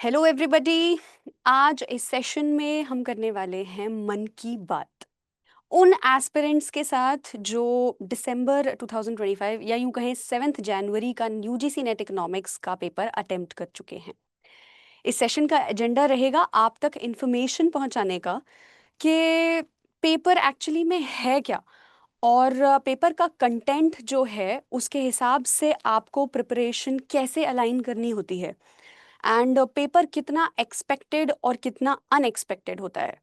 Hello everybody. आज इस session में हम करने वाले हैं मन की बात उन एस्पिरेंट्स के साथ जो दिसंबर 2025 या यूं कहें 7 जनवरी का यूजीसी नेट इकोनॉमिक्स का पेपर अटेम्प्ट कर चुके हैं। इस सेशन का एजेंडा रहेगा आप तक इंफॉर्मेशन पहुंचाने का कि पेपर एक्चुअली में है क्या, और पेपर का कंटेंट जो है उसके हिसाब से आपको प्रिपरेशन कैसे अलाइन करनी होती है, एंड पेपर कितना एक्सपेक्टेड और कितना अनएक्सपेक्टेड होता है,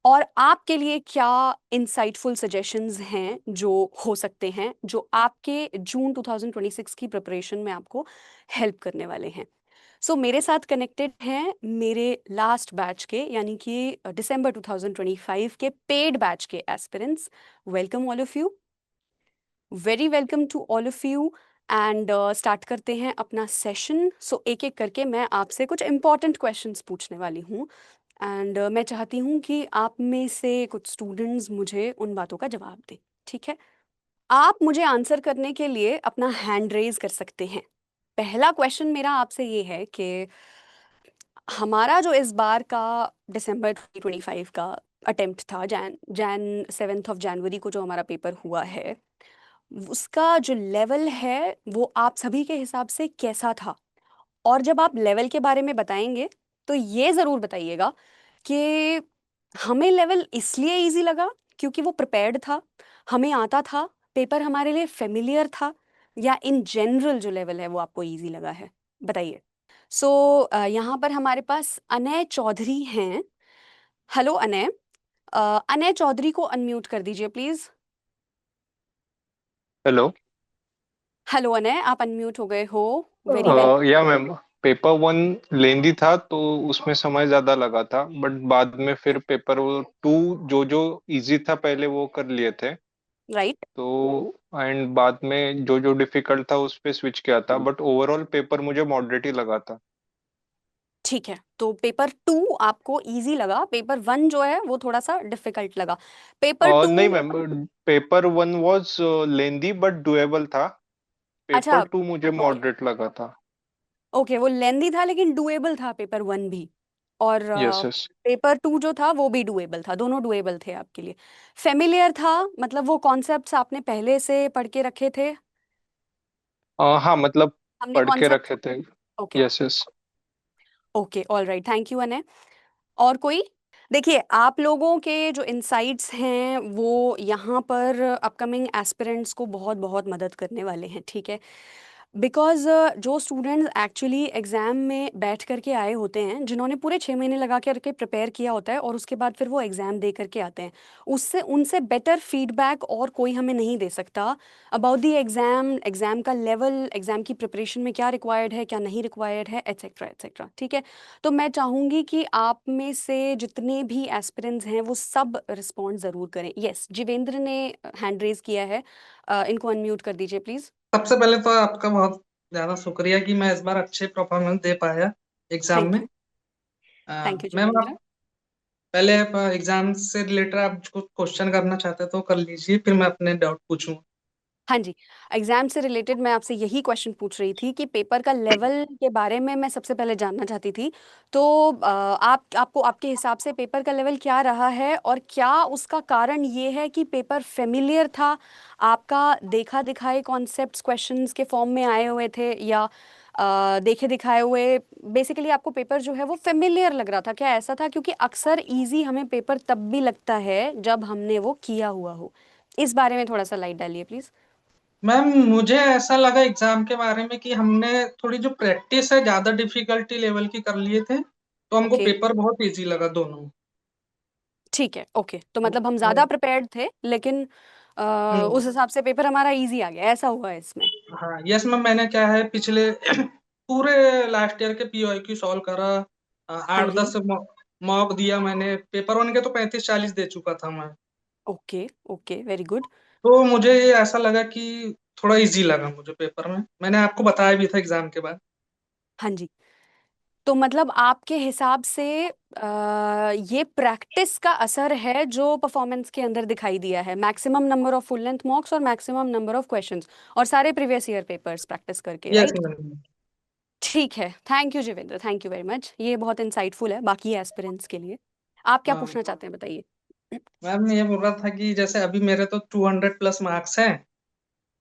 और आपके लिए क्या इंसाइटफुल सजेशंस हैं जो हो सकते हैं, जो आपके जून 2026 की प्रिपरेशन में आपको हेल्प करने वाले हैं। सो मेरे साथ कनेक्टेड हैं मेरे लास्ट बैच के, यानी कि दिसंबर 2025 के पेड बैच के aspirants. Welcome all of you, very welcome to all of you. And start करते हैं अपना सेशन। सो एक एक करके मैं आपसे कुछ इंपॉर्टेंट क्वेश्चंस पूछने वाली हूँ, एंड मैं चाहती हूँ कि आप में से कुछ स्टूडेंट्स मुझे उन बातों का जवाब दें। ठीक है, आप मुझे आंसर करने के लिए अपना हैंड रेज कर सकते हैं। पहला क्वेश्चन मेरा आपसे ये है कि हमारा जो इस बार का दिसंबर 2025 का अटेम्प्ट था, जैन जैन 7 जनवरी को जो हमारा पेपर हुआ है, उसका जो लेवल है वो आप सभी के हिसाब से कैसा था। और जब आप लेवल के बारे में बताएंगे तो ये ज़रूर बताइएगा कि हमें लेवल इसलिए इजी लगा क्योंकि वो प्रिपेयर्ड था, हमें आता था, पेपर हमारे लिए फेमिलियर था, या इन जनरल जो लेवल है वो आपको इजी लगा है। बताइए। सो यहाँ पर हमारे पास अनय चौधरी हैं। हेलो अनय। अनय चौधरी को अनम्यूट कर दीजिए प्लीज़। हेलो। हेलो अनय, आप अनम्यूट हो गए हो। Very well. या मैम, पेपर वन लेंदी था तो उसमें समय ज्यादा लगा था, बट बाद में फिर पेपर टू जो जो इजी था पहले वो कर लिए थे। राइट। तो एंड बाद में जो जो डिफिकल्ट था उस पे स्विच किया था, बट ओवरऑल पेपर मुझे मॉडरेट ही लगा था। ठीक है, तो पेपर टू आपको इजी लगा, पेपर वन जो है वो थोड़ा सा डिफिकल्ट लगा। Paper two. नहीं ma'am, paper one was lengthy but doable था। पेपर अच्छा। टू मुझे ओके। मॉडरेट लगा था। ओके, वो लेंदी था लेकिन डुएबल था पेपर वन भी, और यस यस। पेपर टू जो था वो भी डुएबल था, दोनों डुएबल थे आपके लिए। फेमिलियर था, मतलब वो कॉन्सेप्ट्स आपने पहले से पढ़ के रखे थे। हाँ मतलब हमने पढ़ के कॉन्सेप्ट। रखे थे। Okay. Yes yes. Okay, all right, thank you Anay. और कोई? देखिए, आप लोगों के जो इनसाइट्स हैं वो यहाँ पर अपकमिंग एस्पिरेंट्स को बहुत बहुत मदद करने वाले हैं। ठीक है, बिकॉज जो स्टूडेंट्स एक्चुअली एग्ज़ाम में बैठ करके आए होते हैं, जिन्होंने पूरे 6 महीने लगा करके प्रिपेयर किया होता है और उसके बाद फिर वो एग्ज़ाम दे करके आते हैं, उससे उनसे बेटर फीडबैक और कोई हमें नहीं दे सकता अबाउट दी एग्ज़ाम, एग्ज़ाम का लेवल, एग्ज़ाम की प्रिपरेशन में क्या रिक्वायर्ड है क्या नहीं रिक्वायर्ड है, एट्सेट्रा एट्सेट्रा। ठीक है, तो मैं चाहूँगी कि आप में से जितने भी एस्पिरेंट्स हैं वो सब रिस्पॉन्ड ज़रूर करें। यस, जीवेंद्र ने हैंड रेज किया है। इनको अनम्यूट कर दीजिए प्लीज़। सबसे पहले तो आपका बहुत ज्यादा शुक्रिया कि मैं इस बार अच्छे परफॉर्मेंस दे पाया एग्जाम थैंक में। You. Thank you ma'am, Jeevendra. आप पहले आप एग्जाम से रिलेटेड आप कुछ क्वेश्चन करना चाहते हैं तो कर लीजिए, फिर मैं अपने डाउट पूछूंगा। हाँ जी, एग्जाम से रिलेटेड मैं आपसे यही क्वेश्चन पूछ रही थी कि पेपर का लेवल के बारे में मैं सबसे पहले जानना चाहती थी। तो आपको आपके हिसाब से पेपर का लेवल क्या रहा है, और क्या उसका कारण ये है कि पेपर फेमिलियर था, आपका देखा दिखाए कॉन्सेप्ट्स क्वेश्चंस के फॉर्म में आए हुए थे, या देखे दिखाए हुए बेसिकली आपको पेपर जो है वो फेमिलियर लग रहा था? क्या ऐसा था? क्योंकि अक्सर इजी हमें पेपर तब भी लगता है जब हमने वो किया हुआ हो। इस बारे में थोड़ा सा लाइट डालिए प्लीज। मैम, मुझे ऐसा लगा एग्जाम के बारे में कि हमने थोड़ी जो प्रैक्टिस है ज्यादा डिफिकल्टी लेवल की कर लिए थे, तो हमको ओके। पेपर बहुत इजी लगा दोनों। ठीक है, ओके, तो मतलब हम और- ज्यादा प्रिपेयर्ड थे लेकिन हम्म। उस हिसाब से पेपर हमारा इजी आ गया, ऐसा हुआ है इसमें? हाँ यस मैम, मैंने क्या है पिछले पूरे लास्ट ईयर के पीओक्यू सॉल्व करा। हाँ आठ जी। दस मॉक दिया मैंने, पेपर वन के तो 35-40 दे चुका था मैं। ओके। Okay, very good. तो मुझे ये ऐसा लगा कि थोड़ा इजी लगा मुझे पेपर में, मैंने आपको बताया भी था एग्जाम के बाद। हाँ जी, तो मतलब आपके हिसाब से ये प्रैक्टिस का असर है जो परफॉर्मेंस के अंदर दिखाई दिया है, maximum number of full length mocks और मैक्सिमम नंबर ऑफ क्वेश्चंस, और सारे प्रीवियस ईयर पेपर्स प्रैक्टिस करके, यस राइट? मैम। ठीक है, thank you Jivendra, thank you very much, ये बहुत इंसाइटफुल है बाकी एस्पिरेंट्स के लिए। आप क्या हाँ पूछना चाहते हैं, बताइए। मैम, ये बोल रहा था कि जैसे अभी मेरे तो 200 प्लस मार्क्स हैं।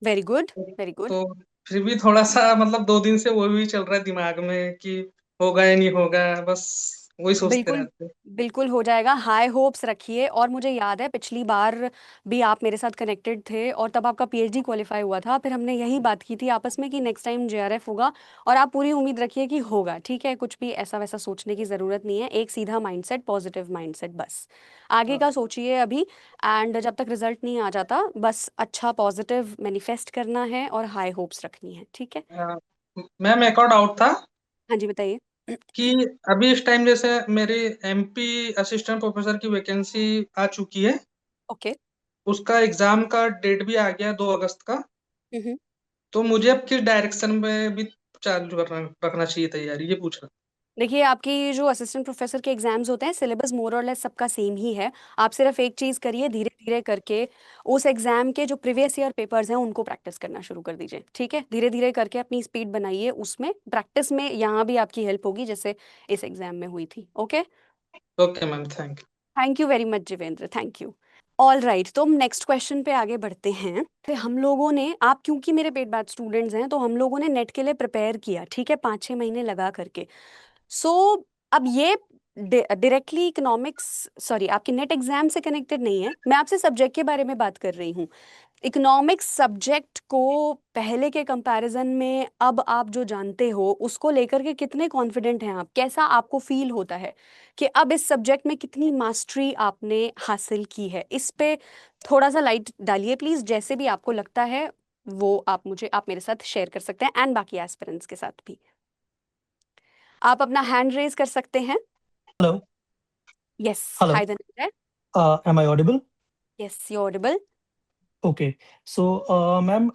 Very good, very good. तो फिर भी थोड़ा सा मतलब 2 दिन से वो भी चल रहा है दिमाग में कि होगा या नहीं होगा, बस वही सोचते बिल्कुल, रहते हैं। बिल्कुल हो जाएगा, हाई होप्स रखिए। और मुझे याद है पिछली बार भी आप मेरे साथ कनेक्टेड थे और तब आपका पीएचडी क्वालिफाई हुआ था, फिर हमने यही बात की थी आपस में कि नेक्स्ट टाइम जेआरएफ होगा। और आप पूरी उम्मीद रखिए कि होगा, ठीक है, कुछ भी ऐसा वैसा सोचने की ज़रूरत नहीं है, एक सीधा माइंडसेट, पॉजिटिव माइंडसेट बस। आगे हाँ। का सोचिए अभी। एंड जब तक रिजल्ट नहीं आ जाता, बस अच्छा पॉजिटिव मैनिफेस्ट करना है और हाई होप्स रखनी है, ठीक है। हाँ, मैम एक और डाउट था हाँ जी, बताइए। कि अभी इस टाइम जैसे मेरी एमपी असिस्टेंट प्रोफेसर की वैकेंसी आ चुकी है। ओके। उसका एग्जाम का डेट भी आ गया 2 अगस्त का। तो मुझे अब किस डायरेक्शन में भी चालू करना रखना चाहिए तैयारी, ये पूछ रहा देखिए, आपकी ये जो असिस्टेंट प्रोफेसर के एग्जाम्स होते हैं, सिलेबस मोर और लेस सबका सेम ही है। आप सिर्फ एक चीज़ करिए, धीरे धीरे करके उस एग्जाम के जो प्रीवियस ईयर पेपर्स हैं उनको प्रैक्टिस करना शुरू कर दीजिए, ठीक है। धीरे धीरे करके अपनी स्पीड बनाइए, उसमें प्रैक्टिस में यहाँ भी आपकी हेल्प होगी जैसे इस एग्जाम में हुई थी, okay. Okay ma'am, thank thank you very much Jivendra, thank you. All right, तो हम नेक्स्ट क्वेश्चन पे आगे बढ़ते हैं। फिर हम लोगों ने, आप क्योंकि मेरे पेड बैच स्टूडेंट्स हैं, तो हम लोगों ने नेट के लिए प्रिपेयर किया, ठीक है, 5-6 महीने लगा करके। सो अब ये डायरेक्टली इकोनॉमिक्स, सॉरी, आपके नेट एग्जाम से कनेक्टेड नहीं है, मैं आपसे सब्जेक्ट के बारे में बात कर रही हूँ। इकोनॉमिक्स सब्जेक्ट को पहले के कंपैरिजन में अब आप जो जानते हो उसको लेकर के कितने कॉन्फिडेंट हैं आप, कैसा आपको फील होता है कि अब इस सब्जेक्ट में कितनी मास्टरी आपने हासिल की है, इस पे थोड़ा सा लाइट डालिए प्लीज, जैसे भी आपको लगता है वो आप मेरे साथ शेयर कर सकते हैं, एंड बाकी एस्पिरेंट्स के साथ भी। आप अपना हैंड रेज कर सकते हैं। Hello, yes, hello. Hi Dhananjay. Am I audible? Yes, you Audible. Okay. So, ma'am,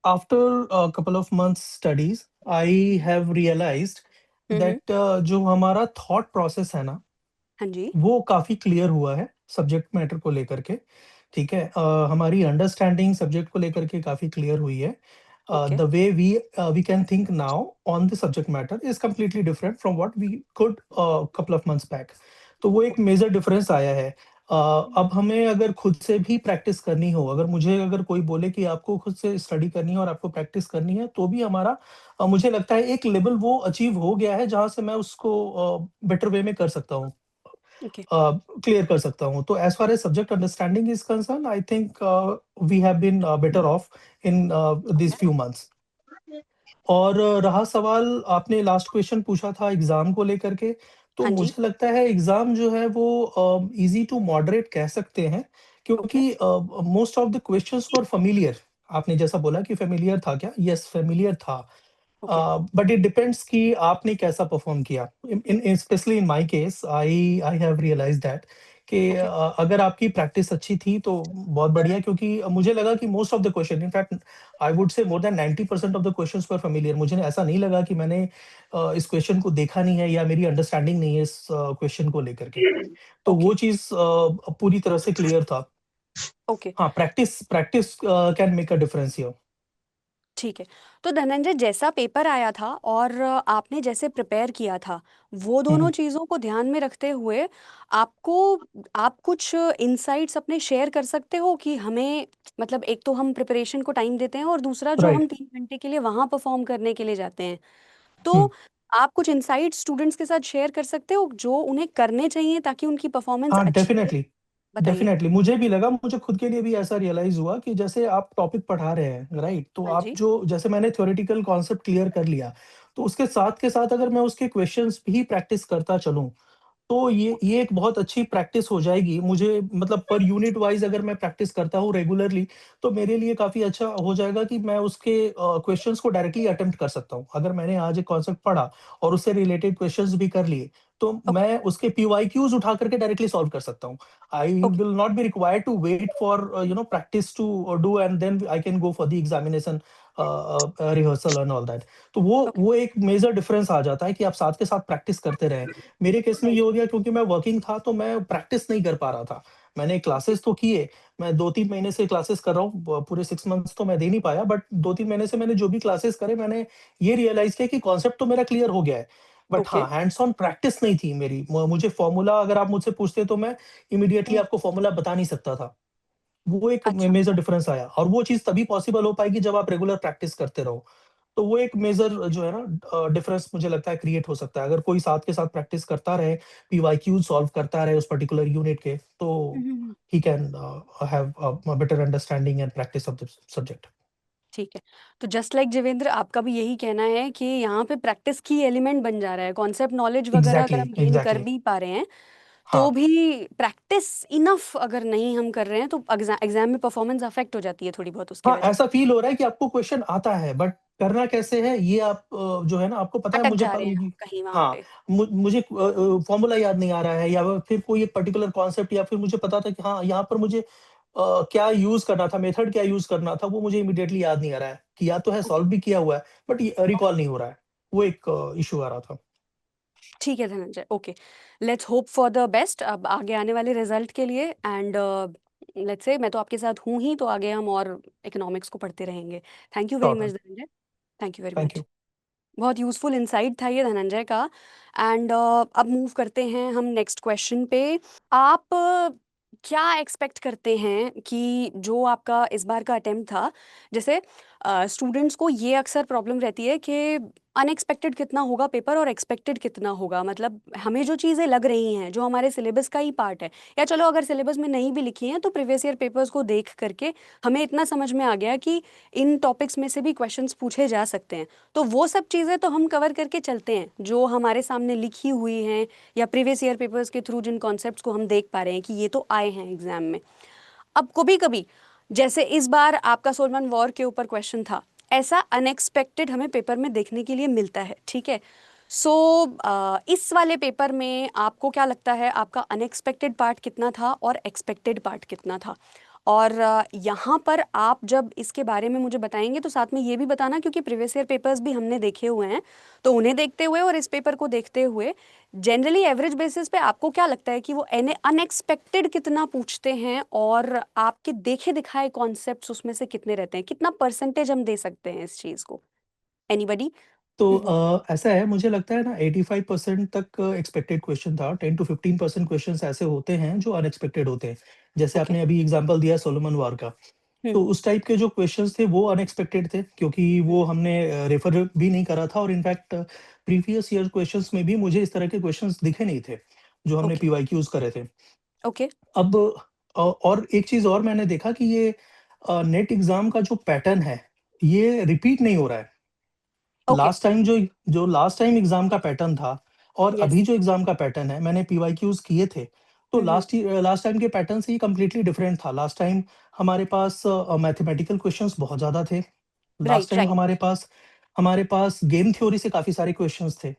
after a couple of months studies, I have realized hmm. that जो हमारा thought process है ना, हाँ जी। वो काफ़ी क्लियर हुआ है सब्जेक्ट मैटर को लेकर के, ठीक है? हमारी अंडरस्टैंडिंग सब्जेक्ट को लेकर के काफ़ी क्लियर हुई है। Okay. The way we can think now on the subject matter is completely different from what we could couple of months back. तो वो एक मेजर डिफरेंस आया है। अब हमें अगर खुद से भी प्रैक्टिस करनी हो, अगर कोई बोले कि आपको खुद से स्टडी करनी है और आपको प्रैक्टिस करनी है, तो भी हमारा मुझे लगता है एक लेवल वो अचीव हो गया है, जहाँ से मैं उसको बेटर वे में कर सकता हूँ। ओके। क्लियर कर सकता हूँ। तो as far as subject understanding is concerned, I think we have been better off in these few months. और रहा सवाल, आपने लास्ट क्वेश्चन पूछा था एग्ज़ाम को लेकर के, तो हाँ जी। मुझे लगता है एग्ज़ाम जो है वो ईज़ी टू मॉडरेट कह सकते हैं, ओके। क्योंकि most of the questions were familiar. आपने जैसा बोला कि फ़ैमिलियर था क्या? येस, फ़ैमिलियर था। ओके। बट इट डिपेंड्स कि आपने कैसा परफॉर्म किया। In specially in my case, I have realised that कि ओके। अगर आपकी प्रैक्टिस अच्छी थी तो बहुत बढ़िया, क्योंकि मुझे लगा कि most of the question, in fact I would say more than 90% of the questions were familiar. मुझे ऐसा नहीं लगा कि मैंने इस क्वेश्चन को देखा नहीं है या मेरी अंडरस्टैंडिंग नहीं है इस क्वेश्चन को लेकर के। तो ओके। वो चीज़ पूरी तरह से क्लियर था। ओके। हाँ, practice practice can make a difference here. ठीक है। तो धनंजय, जैसा पेपर आया था और आपने जैसे प्रिपेयर किया था, वो दोनों हुँ, चीज़ों को ध्यान में रखते हुए आपको, आप कुछ इंसाइट्स अपने शेयर कर सकते हो कि हमें, मतलब एक तो हम प्रिपरेशन को टाइम देते हैं और दूसरा जो हम राइट। 3 घंटे के लिए वहाँ परफॉर्म करने के लिए जाते हैं, हुँ। तो आप कुछ इंसाइट्स स्टूडेंट्स के साथ शेयर कर सकते हो जो उन्हें करने चाहिए ताकि उनकी परफॉर्मेंस हाँ, अच्छी हो। डेफ़िनेटली, बताइए। डेफ़िनेटली मुझे भी लगा, मुझे खुद के लिए भी ऐसा रियलाइज़ हुआ कि जैसे आप टॉपिक पढ़ा रहे हैं, राइट? तो हाँ आप जी। जो जैसे मैंने थ्योरेटिकल कॉन्सेप्ट क्लियर कर लिया, तो उसके साथ के साथ अगर मैं उसके क्वेश्चन्स भी प्रैक्टिस करता चलूँ, तो ये एक बहुत अच्छी प्रैक्टिस हो जाएगी। मुझे मतलब पर यूनिट वाइज़ अगर मैं प्रैक्टिस करता हूँ रेगुलरली, तो मेरे लिए काफ़ी अच्छा हो जाएगा कि मैं उसके क्वेश्चन्स को डायरेक्टली अटेम्प्ट कर सकता हूँ। अगर मैंने आज एक कॉन्सेप्ट पढ़ा और उससे रिलेटेड क्वेश्चन्स भी कर लिए, तो ओके। मैं उसके पीवाईक्यूज़ उठा करके डायरेक्टली सॉल्व कर सकता हूँ। I okay. Will not be required to wait for practice to do, and then I can go for the examination rehearsal and all that. तो ओके। वो एक मेजर डिफरेंस आ जाता है कि आप साथ के साथ प्रैक्टिस करते रहें। मेरे केस में ये राइट। हो गया, क्योंकि मैं वर्किंग था, तो मैं प्रैक्टिस नहीं कर पा रहा था। मैंने क्लासेस तो किए, मैं 2-3 महीने से क्लासेस कर रहा हूँ, पूरे 6 मंथ्स तो मैं दे नहीं पाया, बट 2-3 महीने से मैंने जो भी क्लासेस करे, मैंने ये रियलाइज़ किया कि कॉन्सेप्ट तो मेरा क्लियर हो गया है। But okay. हाँ, हैंड्स ऑन प्रैक्टिस नहीं थी मेरी। मुझे फ़ॉर्मूला अगर आप मुझसे पूछते तो मैं इमीडिएटली आपको फ़ॉर्मूला बता नहीं सकता था। वो एक अच्छा। मेजर डिफरेंस आया, और वो चीज़ तभी पॉसिबल हो पाएगी जब आप रेगुलर प्रैक्टिस करते रहो। तो वो एक मेजर जो है ना डिफरेंस मुझे लगता है क्रिएट हो सकता है। अगर कोई साथ के साथ प्रैक्टिस करता रहे, पीवाईक्यूज़ सॉल्व करता रहे उस पर्टिकुलर यूनिट के, तो he can have a better understanding and practice of the subject. ठीक है। तो जस्ट लाइक देवेंद्र, आपका भी यही कहना है कि यहाँ पे प्रैक्टिस की एलिमेंट बन जा रहा है, कॉन्सेप्ट नॉलेज वगैरह अगर एग्ज़ैक्टली, हम गेन कर एग्ज़ैक्टली। भी पा रहे हैं तो हाँ। भी प्रैक्टिस इनफ अगर नहीं हम कर रहे हैं तो एग्जाम में परफॉर्मेंस अफेक्ट हो जाती है थोड़ी बहुत उसकी हाँ, वजह ऐसा से। फ़ील हो रहा है कि आपको क्वेश्चन आता है, बट करना कैसे है ये आप जो है ना आपको पता है, अटक मुझे जा रहे हैं हम कहीं वहाँ हाँ, पे। मुझे फ़ॉर्मूला याद नहीं आ रहा है, या फिर कोई एक पर्टिकुलर कॉन्सेप्ट, या फिर मुझे पता था कि हाँ, यहाँ पर मुझे क्या यूज़ करना था, मेथड क्या यूज़ करना था, वो मुझे इमीडिएटली याद नहीं आ रहा है। किया तो है, ओके। सॉल्व भी किया हुआ है, बट ये रिकॉल नहीं हो रहा है। वो एक इश्यू आ रहा था। ठीक है Dhananjay, okay. Let's hope for the best अब आगे आने वाले रिजल्ट के लिए। एंड लेट्स से मैं तो आपके साथ हूँ ही, तो आगे हम और इकोनॉमिक्स को पढ़ते रहेंगे। Thank you very sure much ma'am, Dhananjay. Thank you very thank much. You. बहुत यूज़फुल इंसाइट था ये धनंजय का। एंड अब मूव करते हैं हम नेक्स्ट क्वेश्चन पे। आप क्या एक्सपेक्ट करते हैं कि जो आपका इस बार का अटेम्प्ट था, जैसे स्टूडेंट्स को ये अक्सर प्रॉब्लम रहती है कि अनएक्सपेक्टेड कितना होगा पेपर और एक्सपेक्टेड कितना होगा, मतलब हमें जो चीज़ें लग रही हैं जो हमारे सिलेबस का ही पार्ट है, या चलो अगर सिलेबस में नहीं भी लिखी हैं तो प्रीवियस ईयर पेपर्स को देख करके हमें इतना समझ में आ गया कि इन टॉपिक्स में से भी क्वेश्चंस पूछे जा सकते हैं, तो वो सब चीज़ें तो हम कवर करके चलते हैं जो हमारे सामने लिखी हुई हैं या प्रीवियस ईयर पेपर्स के थ्रू जिन कॉन्सेप्ट्स को हम देख पा रहे हैं कि ये तो आए हैं एग्जाम में। अब कभी कभी जैसे इस बार आपका सोलमन वॉर के ऊपर क्वेश्चन था, ऐसा अनएक्सपेक्टेड हमें पेपर में देखने के लिए मिलता है, ठीक है। सो इस वाले पेपर में आपको क्या लगता है आपका अनएक्सपेक्टेड पार्ट कितना था और एक्सपेक्टेड पार्ट कितना था? और यहाँ पर आप जब इसके बारे में मुझे बताएंगे तो साथ में ये भी बताना, क्योंकि प्रीवियस ईयर पेपर्स भी हमने देखे हुए हैं, तो उन्हें देखते हुए और इस पेपर को देखते हुए जनरली एवरेज बेसिस पे आपको क्या लगता है कि वो अनएक्सपेक्टेड कितना पूछते हैं और आपके देखे दिखाए कॉन्सेप्ट्स उसमें से कितने रहते हैं, कितना परसेंटेज हम दे सकते हैं इस चीज को? एनीबडी? तो ऐसा है, मुझे लगता है ना 85% तक एक्सपेक्टेड क्वेश्चन था, 10 टू 15% क्वेश्चंस ऐसे होते हैं जो अनएक्सपेक्टेड होते हैं। जैसे ओके। आपने अभी एग्जांपल दिया सोलोमन वॉर का, तो उस टाइप के जो क्वेश्चंस थे वो अनएक्सपेक्टेड थे, क्योंकि वो हमने रेफर भी नहीं करा था, और इनफैक्ट प्रीवियस ईयर क्वेश्चंस में भी मुझे इस तरह के क्वेश्चंस दिखे नहीं थे, जो हमने ओके। पीवाईक्यूज़ करे थे। ओके। अब और एक चीज़ और मैंने देखा कि ये नेट एग्ज़ाम का जो पैटर्न है, ये रिपीट नहीं हो रहा है। ओके। लास्ट टाइम एग्ज़ाम का पैटर्न था और यस। अभी जो एग्ज़ाम का पैटर्न है, मैंने पीवाईक्यूज़ किए थे, तो लास्ट टाइम के पैटर्न से ये कंप्लीटली डिफरेंट था। लास्ट टाइम हमारे पास मैथमेटिकल क्वेश्चंस बहुत ज़्यादा थे। Last right. Time right. हमारे पास गेम थ्योरी से काफ़ी सारे क्वेश्चंस थे।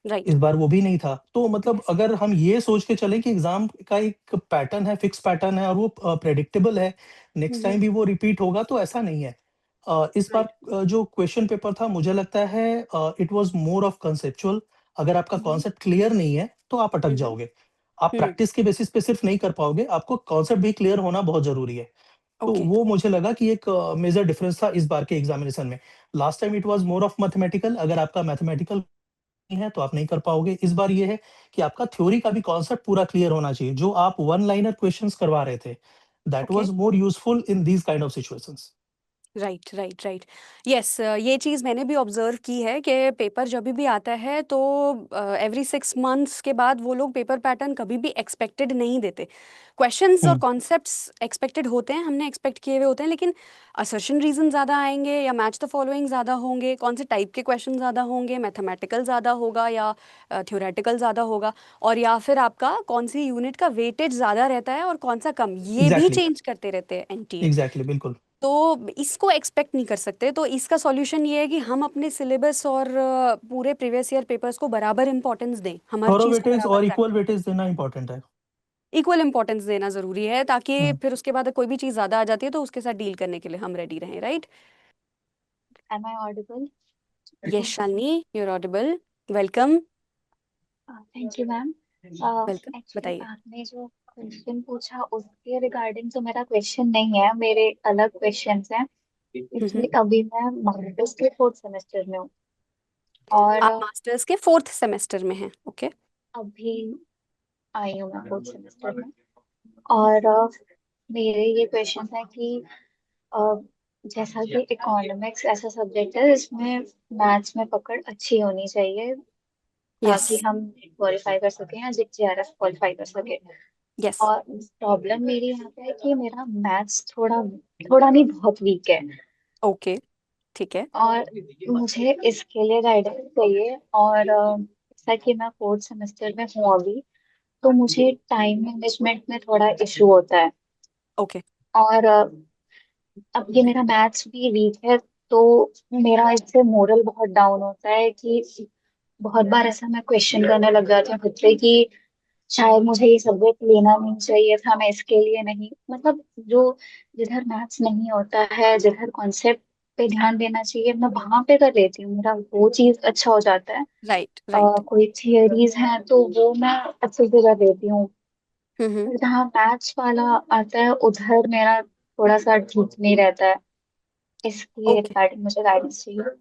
राइट। इस बार वो भी नहीं था। तो मतलब यस। अगर हम ये सोच के चलें कि एग्ज़ाम का एक पैटर्न है, फिक्स पैटर्न है, और वो प्रेडिक्टेबल है, नेक्स्ट टाइम भी वो रिपीट होगा, तो ऐसा नहीं है। इस बार राइट। जो क्वेश्चन पेपर था, मुझे लगता है it was more of conceptual. अगर आपका कॉन्सेप्ट क्लियर नहीं है, तो आप अटक जाओगे। आप प्रैक्टिस के बेसिस पे सिर्फ नहीं कर पाओगे, आपको कॉन्सेप्ट भी क्लियर होना बहुत ज़रूरी है। तो ओके। वो मुझे लगा कि एक मेजर डिफरेंस था इस बार के एग्ज़ामिनेशन में। Last time it was more of mathematical, अगर आपका मैथमेटिकल नहीं है तो आप नहीं कर पाओगे। इस बार ये है कि आपका थ्योरी का भी कॉन्सेप्ट पूरा क्लियर होना चाहिए। जो आप वन लाइनर क्वेश्चंस करवा रहे थे, that okay. Was more useful in these kind of situations. Right. Right. Right. Yes, ये चीज़ मैंने भी ऑब्जर्व की है कि पेपर जब भी आता है तो एवरी 6 मंथ्स के बाद वो लोग पेपर पैटर्न कभी भी एक्सपेक्टेड नहीं देते। क्वेश्चंस और हुँ, कॉन्सेप्ट्स एक्सपेक्टेड होते हैं, हमने एक्सपेक्ट किए हुए होते हैं, लेकिन असर्शन रीजन ज़्यादा आएंगे या मैच द फॉलोइंग ज़्यादा होंगे, कौन से टाइप के क्वेश्चन ज़्यादा होंगे, मैथमेटिकल ज़्यादा होगा या थ्योरेटिकल ज़्यादा होगा, और या फिर आपका कौन सी यूनिट का वेटेज ज़्यादा रहता है और कौन सा कम, ये भी एग्ज़ैक्टली, चेंज करते रहते हैं एनटीए। एग्ज़ैक्टली, बिल्कुल। तो इसको एक्सपेक्ट नहीं कर सकते, तो इसका सॉल्यूशन ये है कि हम अपने सिलेबस और पूरे प्रीवियस ईयर पेपर्स को बराबर इंपॉर्टेंस दें, हम हर थोड़ा चीज़ को वेटेज बराबर और ट्रैक इक्वल करें। वेटेज देना इम्पोर्टेंट है। इक्वल इंपॉर्टेंस देना ज़रूरी है ताकि हुँ, फिर उसके बाद कोई भी चीज़ ज़्यादा आ जाती है तो उसके साथ डील करने के लिए हम रेडी रहें, right? Am I audible? Yes Shalini, you're audible. Welcome. Thank you, ma'am. Welcome, actually बताइए। आपने जो क्वेश्चन पूछा उसके रिगार्डिंग तो मेरा क्वेश्चन नहीं है, मेरे अलग क्वेश्चंस हैं। एक्चुअली अभी मैं मास्टर्स के 4th सेमेस्टर में हूँ और आप मास्टर्स के 4th सेमेस्टर में हैं, ओके। अभी आई हूँ मैं 4th सेमेस्टर में। और मेरे ये क्वेश्चन है कि अ, जैसा कि इकोनॉमिक्स ऐसा सब्जेक्ट है इसमें मैथ्स में पकड़ अच्छी होनी चाहिए यस, ताकि हम क्वालिफाई कर सकें या जेआरएफ क्वालिफाई कर सके। यस, और प्रॉब्लम मेरी यहाँ पे है कि मेरा मैथ्स थोड़ा थोड़ा नहीं बहुत वीक है ओके, ठीक है। और मुझे इसके लिए गाइडेंस चाहिए। और जैसा कि मैं 4th सेमेस्टर में हूँ अभी, तो मुझे टाइम मैनेजमेंट में थोड़ा इशू होता है। ओके, और अब ये मेरा मैथ्स भी वीक है, तो मेरा इससे मोरल बहुत डाउन होता है कि बहुत बार ऐसा मैं क्वेश्चन करने लग जाती हूँ खुद से कि शायद मुझे ये सब्जेक्ट लेना नहीं चाहिए था, मैं इसके लिए नहीं, मतलब जो जिधर मैथ्स नहीं होता है, जिधर कॉन्सेप्ट पे ध्यान देना चाहिए, मैं वहां पे कर लेती हूँ, मेरा वो चीज अच्छा हो जाता है। Right, right. कोई थियरीज हैं तो वो मैं अच्छे से कर लेती हूँ। हम्म। पर जहाँ मैथ्स वाला आता है उधर मेरा थोड़ा सा ठीक नहीं रहता है। इसके ओके, रिगार्डिंग मुझे गाइडेंस चाहिए।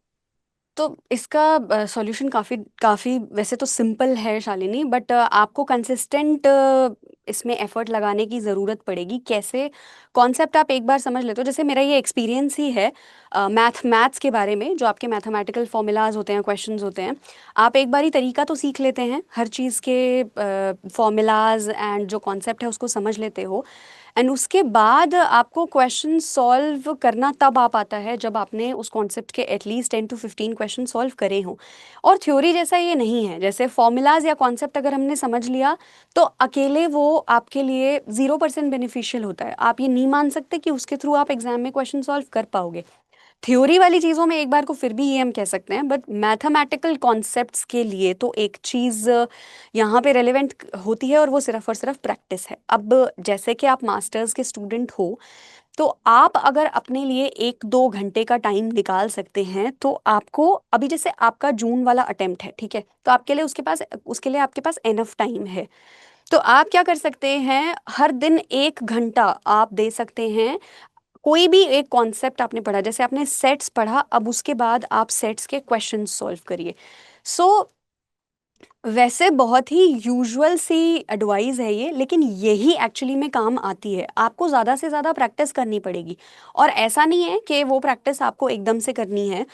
तो इसका सॉल्यूशन काफ़ी काफ़ी वैसे तो सिंपल है शालिनी, बट आपको कंसिस्टेंट इसमें एफर्ट लगाने की ज़रूरत पड़ेगी। कैसे? कॉन्सेप्ट आप एक बार समझ लेते हो, जैसे मेरा ये एक्सपीरियंस ही है मैथ्स के बारे में, जो आपके मैथमेटिकल फॉर्मूलाज होते हैं, क्वेश्चंस होते हैं। आप एक बार ही तरीका तो सीख लेते हैं, हर चीज़ के फॉर्मूलाज एंड जो कॉन्सेप्ट है उसको समझ लेते हो, एंड उसके बाद आपको क्वेश्चन सॉल्व करना तब आ पाता है जब आपने उस कॉन्सेप्ट के एटलीस्ट 10 to 15 क्वेश्चन सॉल्व करे हों। और थ्योरी जैसा ये नहीं है, जैसे फॉर्मूलाज या कॉन्सेप्ट अगर हमने समझ लिया तो अकेले वो आपके लिए 0% बेनिफिशियल होता है। आप ये नहीं मान सकते कि उसके थ्रू आप एग्जाम में क्वेश्चन सॉल्व कर पाओगे। थ्योरी वाली चीज़ों में एक बार को फिर भी ये हम कह सकते हैं, बट मैथमेटिकल कॉन्सेप्ट्स के लिए तो एक चीज़ यहाँ पे रेलेवेंट होती है, और वो सिर्फ और सिर्फ प्रैक्टिस है। अब जैसे कि आप मास्टर्स के स्टूडेंट हो, तो आप अगर अपने लिए 1-2 घंटे का टाइम निकाल सकते हैं, तो आपको अभी जैसे आपका जून वाला अटेम्प्ट है, ठीक है, तो आपके लिए उसके लिए आपके पास एनफ टाइम है। तो आप क्या कर सकते हैं, हर दिन 1 घंटा आप दे सकते हैं। कोई भी एक कॉन्सेप्ट आपने पढ़ा, जैसे आपने सेट्स पढ़ा, अब उसके बाद आप सेट्स के क्वेश्चन सॉल्व करिए। सो वैसे बहुत ही यूजुअल सी एडवाइस है ये, लेकिन यही एक्चुअली में काम आती है। आपको ज़्यादा से ज़्यादा प्रैक्टिस करनी पड़ेगी, और ऐसा नहीं है कि वो प्रैक्टिस आपको एकदम से करनी है।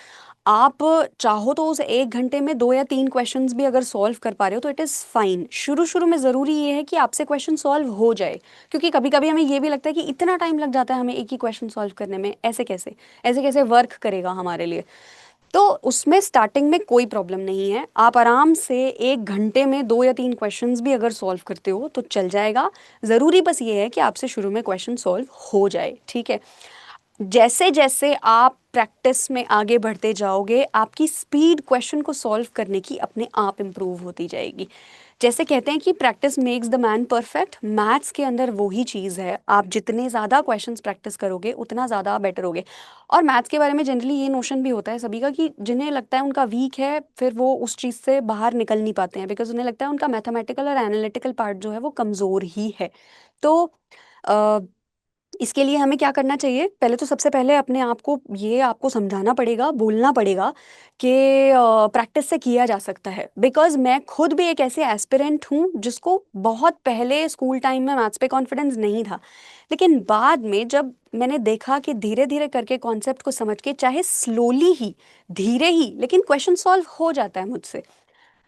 आप चाहो तो उस 1 घंटे में 2 या 3 क्वेश्चंस भी अगर सॉल्व कर पा रहे हो तो इट इज़ फाइन। शुरू शुरू में ज़रूरी ये है कि आपसे क्वेश्चन सॉल्व हो जाए, क्योंकि कभी कभी हमें ये भी लगता है कि इतना टाइम लग जाता है हमें एक ही क्वेश्चन सॉल्व करने में, ऐसे कैसे वर्क करेगा हमारे लिए। तो उसमें स्टार्टिंग में कोई प्रॉब्लम नहीं है, आप आराम से 1 घंटे में 2 या 3 क्वेश्चंस भी अगर सॉल्व करते हो तो चल जाएगा। ज़रूरी बस ये है कि आपसे शुरू में क्वेश्चन सॉल्व हो जाए, ठीक है। जैसे जैसे आप प्रैक्टिस में आगे बढ़ते जाओगे, आपकी स्पीड क्वेश्चन को सॉल्व करने की अपने आप इम्प्रूव होती जाएगी। जैसे कहते हैं कि practice makes the man perfect, maths के अंदर वही चीज़ है। आप जितने ज़्यादा क्वेश्चंस प्रैक्टिस करोगे उतना ज़्यादा बेटर होगे। और मैथ्स के बारे में जनरली ये नोशन भी होता है सभी का कि जिन्हें लगता है उनका वीक है, फिर वो उस चीज़ से बाहर निकल नहीं पाते हैं, बिकॉज उन्हें लगता है उनका मैथमेटिकल और एनालिटिकल पार्ट जो है वो कमज़ोर ही है। तो इसके लिए हमें क्या करना चाहिए, पहले तो सबसे पहले अपने आप को ये आपको समझाना पड़ेगा, बोलना पड़ेगा कि प्रैक्टिस से किया जा सकता है। बिकॉज मैं खुद भी एक ऐसे एस्पिरेंट हूँ जिसको बहुत पहले स्कूल टाइम में मैथ्स पे कॉन्फिडेंस नहीं था, लेकिन बाद में जब मैंने देखा कि धीरे धीरे करके कॉन्सेप्ट को समझ के, चाहे स्लोली ही, धीरे ही, लेकिन क्वेश्चन सॉल्व हो जाता है मुझसे।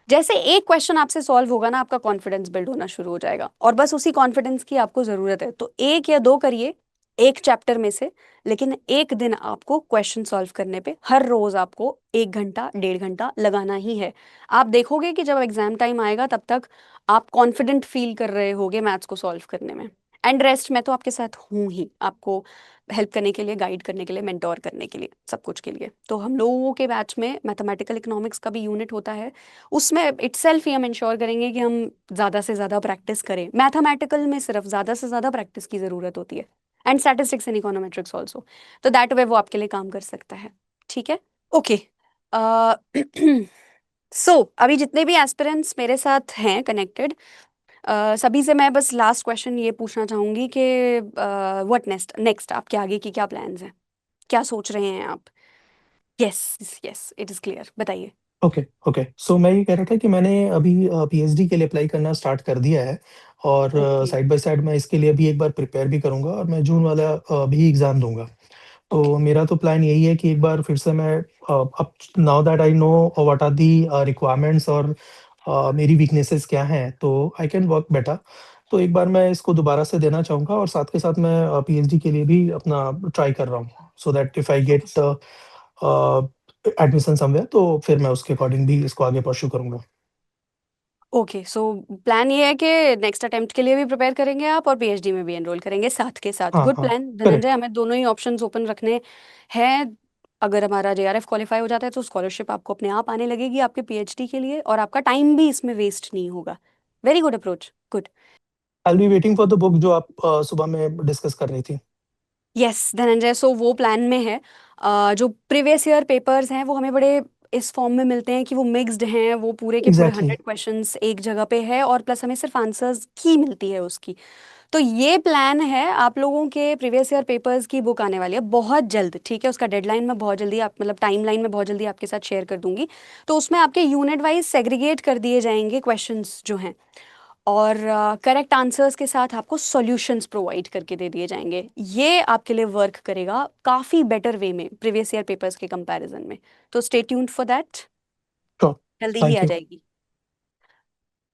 जैसे एक क्वेश्चन आपसे सॉल्व होगा ना, आपका कॉन्फिडेंस बिल्ड होना शुरू हो जाएगा, और बस उसी कॉन्फिडेंस की आपको ज़रूरत है। तो 1 या 2 करिए, एक चैप्टर में से, लेकिन एक दिन आपको क्वेश्चन सॉल्व करने पे हर रोज आपको 1 घंटा 1.5 घंटा लगाना ही है। आप देखोगे कि जब एग्जाम टाइम आएगा तब तक आप कॉन्फिडेंट फील कर रहे होगे मैथ्स को सॉल्व करने में। एंड रेस्ट मैं तो आपके साथ हूँ ही, आपको हेल्प करने के लिए, गाइड करने के लिए, मेंटोर करने के लिए, सब कुछ के लिए। तो हम लोगों के बैच में मैथमेटिकल इकोनॉमिक्स का भी यूनिट होता है, उसमें इटसेल्फ ही हम इंश्योर करेंगे कि हम ज़्यादा से ज़्यादा प्रैक्टिस करें। मैथमेटिकल में सिर्फ ज़्यादा से ज़्यादा प्रैक्टिस की ज़रूरत होती है, and statistics and econometrics also. तो दैट वे वो आपके लिए काम कर सकता है, ठीक है। ओके, सो अभी जितने भी एस्पिरेंट्स मेरे साथ हैं कनेक्टेड, सभी से मैं बस लास्ट क्वेश्चन ये पूछना चाहूँगी कि व्हाट नेक्स्ट आपके आगे की क्या प्लान्स हैं, क्या सोच रहे हैं आप? Yes yes it is clear, बताइए। Okay, okay. सो मैं ये कह रहा था कि मैंने अभी पीएचडी के लिए अप्लाई करना स्टार्ट कर दिया है और ओके साइड बाय साइड मैं इसके लिए भी एक बार प्रिपेयर भी करूँगा और मैं जून वाला भी एग्ज़ाम दूँगा। ओके तो मेरा तो प्लान यही है कि एक बार फिर से मैं अब now that I know what are the requirements और मेरी वीकनेसेस क्या हैं, तो आई कैन वर्क बेटर। तो एक बार मैं इसको दोबारा से देना चाहूँगा और साथ के साथ मैं पीएचडी के लिए भी अपना ट्राई कर रहा हूँ, so that if I get admission somewhere तो फिर मैं उसके अकॉर्डिंग भी इसको आगे परस्यू करूँगा। ओके सो प्लान ये है कि नेक्स्ट अटेम्प्ट के लिए भी प्रिपेयर करेंगे आप और पीएचडी में भी एनरोल करेंगे साथ के साथ। हाँ, गुड हाँ, प्लान धनंजय, करेक्ट। हमें दोनों ही ऑप्शंस ओपन रखने हैं। अगर हमारा जेआरएफ क्वालिफाई हो जाता है तो स्कॉलरशिप आपको अपने आप आने लगेगी आपके पीएचडी के लिए और आपका टाइम भी इसमें वेस्ट नहीं होगा। Very good approach, good. I will be waiting for the book जो आप सुबह में डिस्कस कर रही थी। यस धनंजय, सो वो प्लान में है। जो प्रीवियस ईयर पेपर्स हैं वो हमें बड़े इस फॉर्म में मिलते हैं कि वो मिक्स्ड हैं, वो पूरे के पूरे एग्ज़ैक्टली। 100 क्वेश्चंस एक जगह पे है और प्लस हमें सिर्फ आंसर्स की मिलती है उसकी। तो ये प्लान है, आप लोगों के प्रीवियस ईयर पेपर्स की बुक आने वाली है बहुत जल्द, ठीक है? उसका डेडलाइन मैं बहुत जल्दी आप मतलब टाइमलाइन में बहुत जल्दी आपके साथ शेयर कर दूंगी। तो उसमें आपके यूनिट वाइज सेग्रीगेट कर दिए जाएंगे क्वेश्चंस जो हैं और करेक्ट आंसर्स के साथ आपको सॉल्यूशंस प्रोवाइड करके दे दिए जाएंगे। ये आपके लिए वर्क करेगा काफ़ी बेटर वे में प्रीवियस ईयर पेपर्स के कंपैरिजन में। तो stay tuned for that, sure. जल्दी ही थैंक आ यू। जाएगी।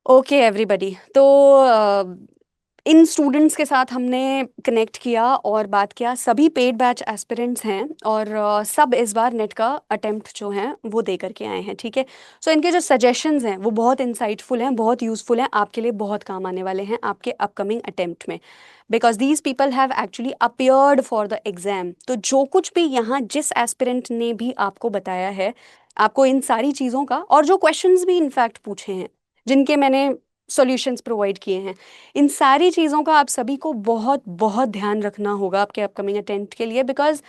ओके एवरीबॉडी, तो इन स्टूडेंट्स के साथ हमने कनेक्ट किया और बात किया। सभी पेड बैच एस्पिरेंट्स हैं और सब इस बार नेट का अटेम्प्ट जो हैं वो दे करके आए हैं, ठीक है? सो इनके जो सजेशंस हैं वो बहुत इंसाइटफुल हैं, बहुत यूज़फुल हैं, आपके लिए बहुत काम आने वाले हैं आपके अपकमिंग अटेम्प्ट में, because these people have actually appeared for the exam. तो जो कुछ भी यहाँ जिस एस्पिरेंट ने भी आपको बताया है, आपको इन सारी चीज़ों का और जो क्वेश्चंस भी इनफैक्ट पूछे हैं जिनके मैंने सॉल्यूशंस प्रोवाइड किए हैं, इन सारी चीज़ों का आप सभी को बहुत बहुत ध्यान रखना होगा आपके अपकमिंग अटेम्प्ट के लिए। बिकॉज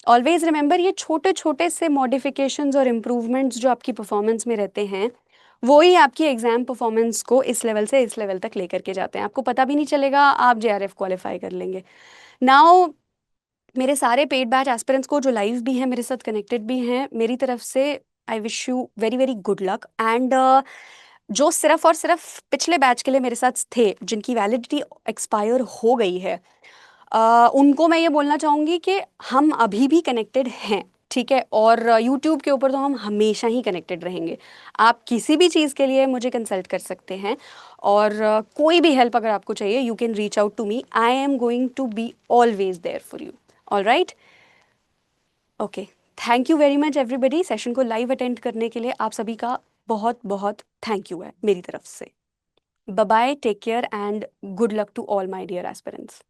ऑलवेज रिमेंबर, ये छोटे छोटे से मॉडिफिकेशंस और इम्प्रूवमेंट्स जो आपकी परफॉर्मेंस में रहते हैं वो ही आपकी एग्जाम परफॉर्मेंस को इस लेवल से इस लेवल तक लेकर के जाते हैं। आपको पता भी नहीं चलेगा, आप जेआरएफ क्वालिफाई कर लेंगे। नाउ मेरे सारे पेड बैच एस्पिरेंट्स को जो लाइव भी हैं, मेरे साथ कनेक्टेड भी हैं, मेरी तरफ से I wish you very very good luck. And जो सिर्फ और सिर्फ पिछले बैच के लिए मेरे साथ थे, जिनकी वैलिडिटी एक्सपायर हो गई है, उनको मैं ये बोलना चाहूँगी कि हम अभी भी कनेक्टेड हैं, ठीक है? और यूट्यूब के ऊपर तो हम हमेशा ही कनेक्टेड रहेंगे। आप किसी भी चीज़ के लिए मुझे कंसल्ट कर सकते हैं और कोई भी हेल्प अगर आपको चाहिए, you can reach out to me. I am going to be always there for you. All right, okay, thank you very much everybody. Session को लाइव अटेंड करने के लिए आप सभी का बहुत बहुत थैंक यू है मेरी तरफ से। Bye bye, take care and good luck to all my dear aspirants.